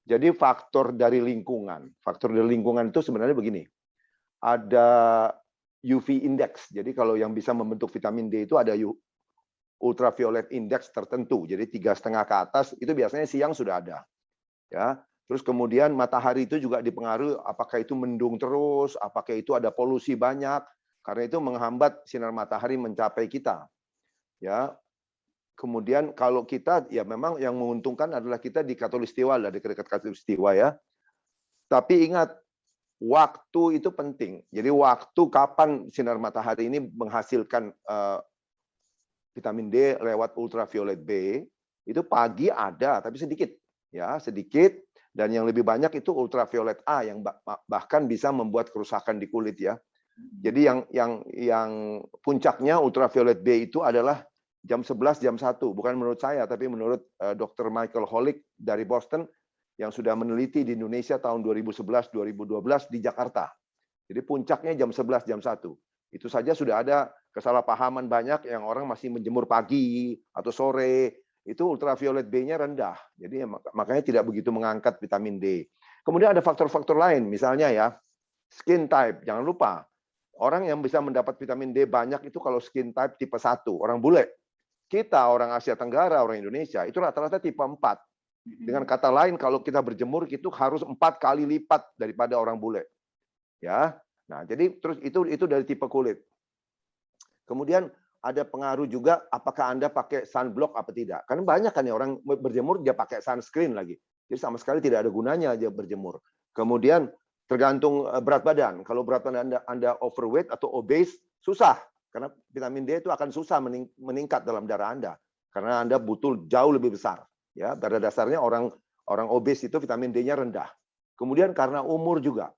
Jadi faktor dari lingkungan. Faktor dari lingkungan itu sebenarnya begini, ada UV index. Jadi kalau yang bisa membentuk vitamin D itu ada ultraviolet index tertentu. Jadi 3,5 ke atas itu biasanya siang sudah ada. Ya. Terus kemudian matahari itu juga dipengaruhi apakah itu mendung terus, apakah itu ada polusi banyak, karena itu menghambat sinar matahari mencapai kita. Ya. Kemudian kalau kita ya memang yang menguntungkan adalah kita di Khatulistiwa lah, di dekat Khatulistiwa ya. Tapi ingat, waktu itu penting. Jadi waktu kapan sinar matahari ini menghasilkan vitamin D lewat ultraviolet B, itu pagi ada tapi sedikit ya, sedikit, dan yang lebih banyak itu ultraviolet A yang bahkan bisa membuat kerusakan di kulit ya. Jadi yang puncaknya ultraviolet B itu adalah jam 11, jam 1. Bukan menurut saya, tapi menurut Dr. Michael Holick dari Boston yang sudah meneliti di Indonesia tahun 2011-2012 di Jakarta. Jadi puncaknya jam 11, jam 1. Itu saja sudah ada kesalahpahaman banyak yang orang masih menjemur pagi atau sore. Itu ultraviolet B-nya rendah. Jadi makanya tidak begitu mengangkat vitamin D. Kemudian ada faktor-faktor lain. Misalnya ya, skin type. Jangan lupa, orang yang bisa mendapat vitamin D banyak itu kalau skin type tipe 1, orang bule. Kita, orang Asia Tenggara, orang Indonesia, itu rata-rata tipe 4. Dengan kata lain, kalau kita berjemur itu harus 4 kali lipat daripada orang bule. Ya. Nah, jadi terus itu dari tipe kulit. Kemudian ada pengaruh juga apakah Anda pakai sunblock apa tidak. Karena banyak kan ya orang berjemur dia pakai sunscreen lagi. Jadi sama sekali tidak ada gunanya aja berjemur. Kemudian tergantung berat badan. Kalau berat badan Anda overweight atau obese, susah. Karena vitamin D itu akan susah meningkat dalam darah Anda. Karena Anda butuh jauh lebih besar. Ya, pada dasarnya orang obes itu vitamin D-nya rendah. Kemudian karena umur juga.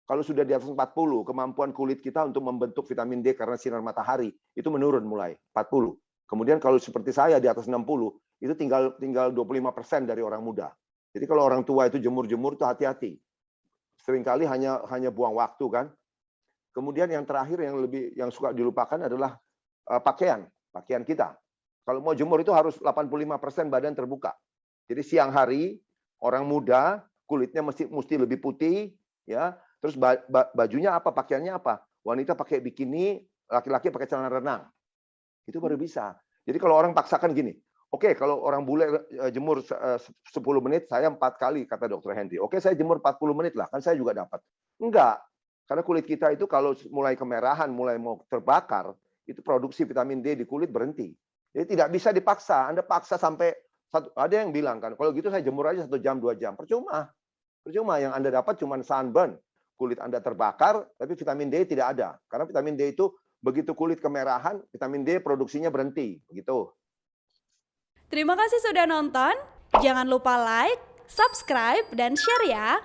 Kalau sudah di atas 40, kemampuan kulit kita untuk membentuk vitamin D karena sinar matahari itu menurun mulai 40. Kemudian kalau seperti saya di atas 60, itu tinggal 25% dari orang muda. Jadi kalau orang tua itu jemur-jemur itu hati-hati. Seringkali hanya buang waktu kan. Kemudian yang terakhir yang suka dilupakan adalah pakaian kita. Kalau mau jemur itu harus 85% badan terbuka. Jadi siang hari orang muda kulitnya mesti lebih putih ya. Terus bajunya apa, pakaiannya apa? Wanita pakai bikini, laki-laki pakai celana renang. Itu baru bisa. Jadi kalau orang paksakan gini, oke, kalau orang bule jemur 10 menit, saya 4 kali, kata Dr. Henry. Oke, saya jemur 40 menit lah, kan saya juga dapat. Enggak. Karena kulit kita itu kalau mulai kemerahan, mulai mau terbakar, itu produksi vitamin D di kulit berhenti. Jadi tidak bisa dipaksa. Anda paksa sampai, ada yang bilang kan, kalau gitu saya jemur aja 1 jam, 2 jam. Percuma. Percuma, yang Anda dapat cuma sunburn. Kulit Anda terbakar, tapi vitamin D tidak ada. Karena vitamin D itu begitu kulit kemerahan, vitamin D produksinya berhenti. Begitu. Terima kasih sudah nonton. Jangan lupa like, subscribe, dan share ya.